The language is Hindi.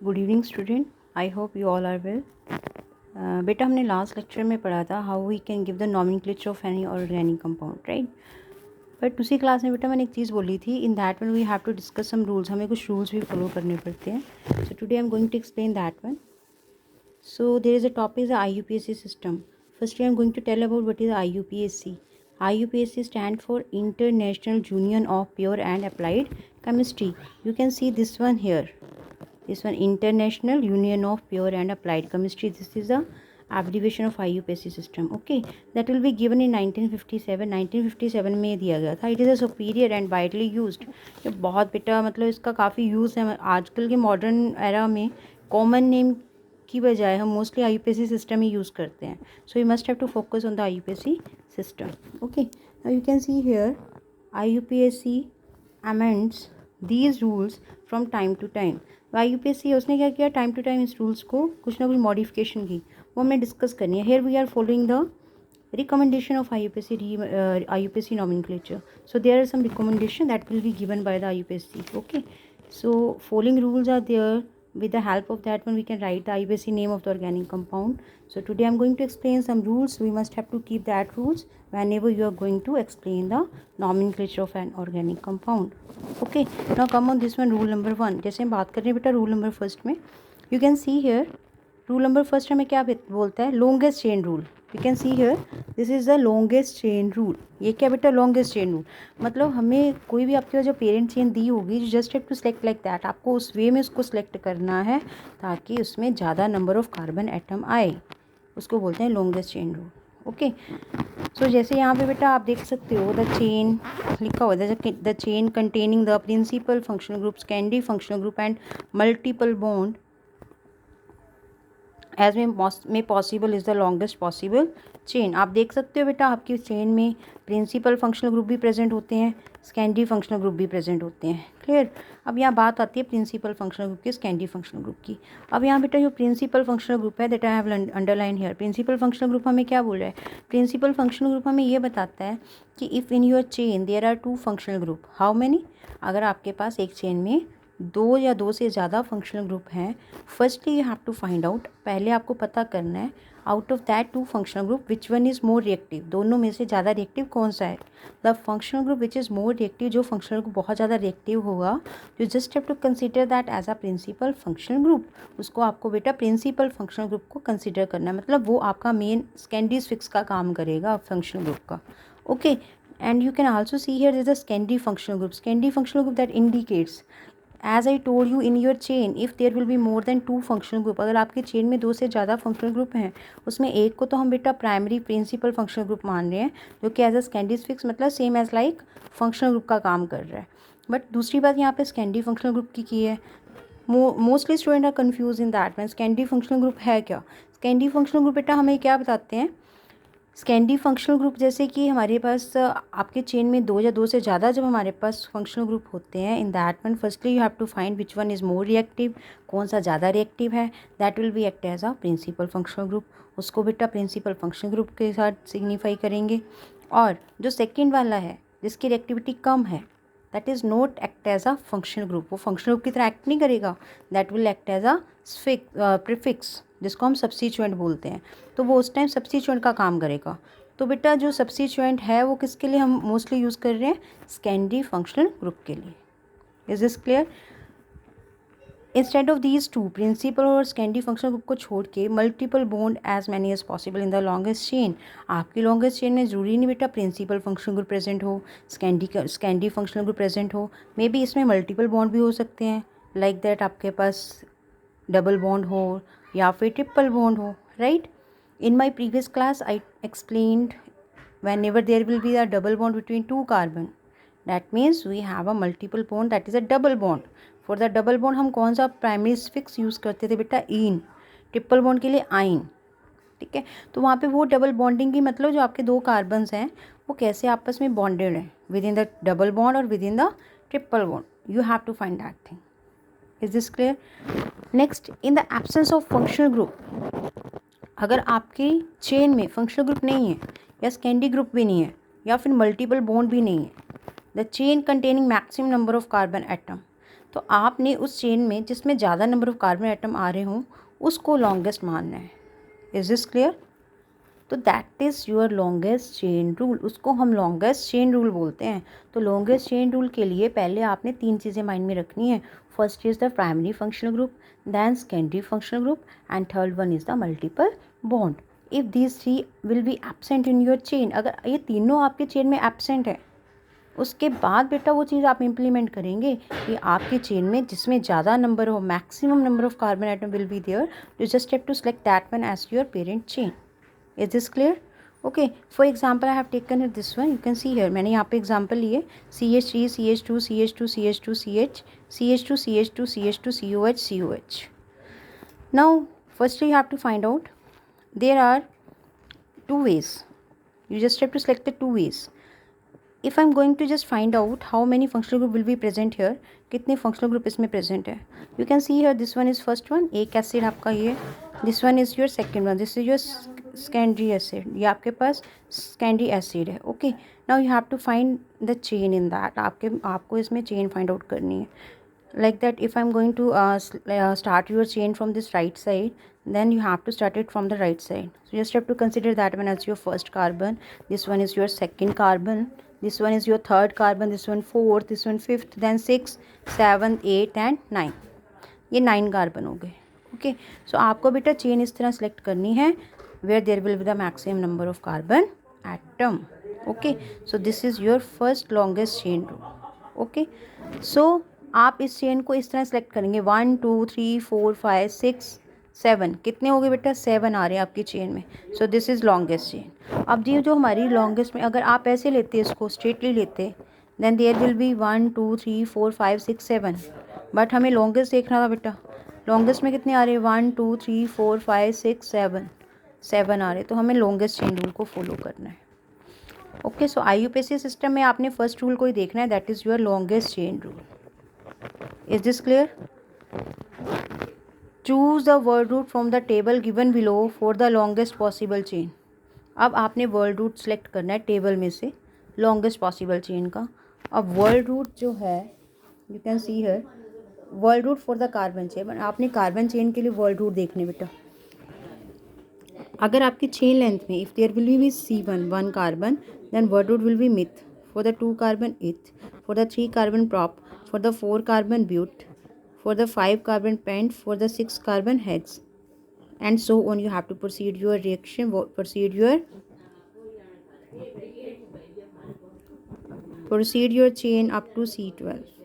Good evening student, I hope you all are well. बेटा हमने लास्ट लेक्चर में पढ़ा था how we can give the nomenclature of any organic compound, right. But उसी क्लास में बेटा मैंने एक चीज़ बोली थी, in that one we have to discuss some rules, हमें कुछ रूल्स भी फॉलो करने पड़ते हैं। So today I am going to explain that one. So there is a topic is the IUPAC system. Firstly, I am going to tell about what is IUPAC. IUPAC stands for International Union of Pure and Applied Chemistry. You can see this one here. This one, International Union of Pure and Applied Chemistry. This is the abbreviation of IUPAC system. Okay, that will be given in 1957. 1957 में दिया गया था. It is a superior and widely used. ये बहुत बेटा मतलब इसका काफ़ी यूज़ है आजकल के मॉडर्न एरा में. कॉमन नेम की बजाय हम मोस्टली IUPAC सिस्टम ही यूज़ करते हैं. So you must have to focus on the IUPAC system. Okay, now you can see here IUPAC amends these rules from time to time. IUPAC उसने क्या किया, टाइम टू टाइम इस रूल्स को कुछ ना कुछ मॉडिफिकेशन की, वो हमने डिस्कस करनी है. Here we are following the recommendation of IUPAC nomenclature. So there are some recommendation that will be given by the IUPAC. Okay, so following rules are there. With the help of that one we can write the IUPAC name of the organic compound. So today I am going to explain some rules. We must have to keep that rules whenever you are going to explain the nomenclature of an organic compound. Okay, now come on this one, rule number 1. जैसे हम बात कर रहे हैं बेटा रूल नंबर फर्स्ट में, you can see here rule number first हमें क्या बोलता है, longest chain rule. You can see here this is the longest chain rule. ये क्या बेटा, लॉन्गेस्ट चेन रूल. मतलब हमें कोई भी आपके पास जो पेरेंट चेन दी होगी, just have to select like that. आपको उस वे में उसको सेलेक्ट करना है ताकि उसमें ज़्यादा नंबर ऑफ कार्बन एटम आए. उसको बोलते हैं लॉन्गेस्ट चेन रूल. ओके, सो जैसे यहाँ पे बेटा आप देख सकते हो द चेन लिखा हुआ है, the chain containing the principal functional group, secondary functional group and multiple bond as में possible is the longest possible chain. आप देख सकते हो बेटा आपकी चेन में प्रिंसिपल फंक्शनल ग्रुप भी प्रेजेंट होते हैं, सेकेंडरी फंक्शनल ग्रुप भी प्रेजेंट होते हैं. क्लियर. अब यहाँ बात आती है प्रिंसिपल फंक्शनल ग्रुप की, सेकेंडरी फंक्शनल ग्रुप की. अब यहाँ बेटा जो प्रिंसिपल फंक्शनल ग्रुप है that I have underline here. Principal functional group हमें क्या बोल रहा है, प्रिंसिपल फंक्शनल ग्रुप हमें ये बताता है कि if in your chain there are 2 functional group, how many. अगर आपके पास एक चेन में 2 या 2 से ज़्यादा फंक्शनल ग्रुप हैं, firstly you have to find out, पहले आपको पता करना है out of that 2 functional group which one is more reactive. दोनों में से ज़्यादा रिएक्टिव कौन सा है. The functional group which is more reactive, जो फंक्शनल ग्रुप बहुत ज़्यादा रिएक्टिव होगा, you just have to consider that as a principal functional group. उसको आपको बेटा प्रिंसिपल फंक्शनल ग्रुप को कंसिडर करना है, मतलब वो आपका मेन सेकेंडरी फिक्स का काम करेगा फंक्शनल ग्रुप का. Okay, and you can also see here there is a secondary functional group. Secondary functional group that indicates, as I told you, in your chain if there will be more than 2 functional group, अगर आपके चेन में 2 से ज़्यादा फंक्शनल ग्रुप हैं, उसमें एक को तो हम बेटा प्राइमरी प्रिंसिपल फंक्शनल ग्रुप मान रहे हैं जो कि एज अ सेकेंडरी फिक्स मतलब same as like functional group का काम कर रहा है. बट दूसरी बात यहाँ पे सेकेंडरी फंक्शनल ग्रुप की है. Mostly student are confuse in that mean secondary functional group है क्या. सेकेंडरी फंक्शनल ग्रुप बेटा हमें क्या बताते हैं, सेकेंडरी फंक्शनल ग्रुप जैसे कि हमारे पास आपके चेन में 2 या 2 से ज़्यादा जब हमारे पास फंक्शनल ग्रुप होते हैं, in that one firstly you have to find which one is more reactive, कौन सा ज़्यादा रिएक्टिव है, that will be act as a principal functional group. उसको बेटा प्रिंसिपल फंक्शनल ग्रुप के साथ सिग्निफाई करेंगे. और जो सेकेंड वाला है जिसकी रिएक्टिविटी कम है, that is not act as a functional group, वो फंक्शनल ग्रुप की तरह एक्ट नहीं करेगा, that will act as a prefix जिसको हम सब्स्टिट्यूएंट बोलते हैं. तो वो उस टाइम सब्स्टिट्यूएंट का काम करेगा. तो बेटा जो सब्स्टिट्यूएंट है वो किसके लिए हम मोस्टली यूज़ कर रहे हैं, सेकेंडरी फंक्शनल ग्रुप के लिए. Is this clear. Instead of these 2 principal और सेकेंडरी फंक्शनल ग्रुप को छोड़ के multiple bond as many as possible in the longest chain. आपकी लॉन्गेस्ट चेन में ज़रूरी नहीं बेटा प्रिंसिपल फंक्शनल ग्रुप प्रेजेंट हो, सेकेंडरी फंक्शनल ग्रुप प्रेजेंट हो, मे बी इसमें मल्टीपल बॉन्ड भी हो सकते हैं, लाइक दैट आपके पास डबल बॉन्ड हो या फिर ट्रिपल बॉन्ड हो, right. In my previous class I explained whenever there will be a double bond between 2 carbon, that means we have a multiple bond, that is a double bond. For the double bond हम कौन सा प्राइमरी फिक्स यूज़ करते थे बेटा, इन. ट्रिपल बॉन्ड के लिए आइन. ठीक है, तो वहाँ पे वो डबल बॉन्डिंग की मतलब जो आपके 2 कार्बन्स हैं वो कैसे आपस में बॉन्डेड हैं within the double bond और within the triple bond. You have to find that thing. Is this clear. Next, in the absence of functional group, अगर आपकी चेन में फंक्शनल ग्रुप नहीं है या सेकेंडरी ग्रुप भी नहीं है या फिर मल्टीपल बॉन्ड भी नहीं है, the chain containing maximum number of carbon atom, तो आपने उस चेन में जिसमें ज़्यादा नंबर ऑफ़ कार्बन एटम आ रहे हों उसको लॉन्गेस्ट मानना है। Is this clear? तो that is your longest chain rule, उसको हम लॉन्गेस्ट चेन रूल बोलते हैं। तो लॉन्गेस्ट चेन रूल के लिए पहले आपने 3 चीज़ें माइंड में रखनी है। First is the primary functional group, then secondary functional group, and third one is the multiple bond. If these 3 will be absent in your chain, अगर ये तीनों आपके चेन में एब्सेंट है, उसके बाद बेटा वो चीज़ आप इम्प्लीमेंट करेंगे कि आपके चेन में जिसमें ज़्यादा नंबर हो, maximum number of carbon atom will be there, you just have to select that one as your parent chain. Is this clear? Okay, for example I have taken this one, you can see here मैंने यहाँ पे example लिए CH3 CH2 CH2 CH2 CH CH2 CH2 CH2 COH COH. Now firstly you have to find out there are two ways, you just have to select the two ways. If I'm going to just find out how many functional group will be present here, कितने functional group इसमें present है, you can see here this one is first one, एक acid आपका ये, this one is your second one, this is your secondary acid, ये आपके पास secondary acid है. Okay, now you have to find the chain in that, आपको इसमें chain find out करनी है. Like that, if I'm going to start your chain from this right side, then you have to start it from the right side. So you just have to consider that one as your first carbon, this one is your second carbon, this one is your third carbon, this one fourth, this one fifth, then 6, 7, 8 and 9. ये 9 कार्बन हो गए. ओके, सो आपको बेटा चेन इस तरह सेलेक्ट करनी है where there will be the maximum number of carbon atom. Okay, so this is your first longest chain rule. Okay, so आप इस चेन को इस तरह सेलेक्ट करेंगे 1 2 3 4 5 6 7, कितने हो गए बेटा 7 आ रहे हैं आपकी चेन में. So this is longest chain. अब जी जो हमारी लॉन्गेस्ट में अगर आप ऐसे लेते इसको स्ट्रेटली लेते then there will be 1 2 3 4 5 6 7, but हमें लॉन्गेस्ट देखना था बेटा. लॉन्गेस्ट में कितने आ रहे हैं 1 2 3 4 5 6 7 आ रहे, तो हमें लॉन्गेस्ट चेन रूल को फॉलो करना है. ओके, सो IUPAC सिस्टम में आपने फर्स्ट रूल को ही देखना है, that is your longest chain rule. Is this clear? Choose the word root from the table given below for the longest possible chain. अब आपने वर्ड रूट सेलेक्ट करना है टेबल में से लॉन्गेस्ट पॉसिबल चेन का. अब वर्ड रूट जो है you can see here word root for the carbon chain. आपने कार्बन चेन के लिए वर्ड रूट देखने बेटा. अगर आपकी चेन लेंथ में if there will be C1 1 carbon, then word root will be meth, for the 2 carbon eth, for the 3 carbon prop, for the 4 carbon but, for the 5 carbon pent, for the 6 carbon hex, and so on. You have to proceed your reaction, proceed your chain up to C12.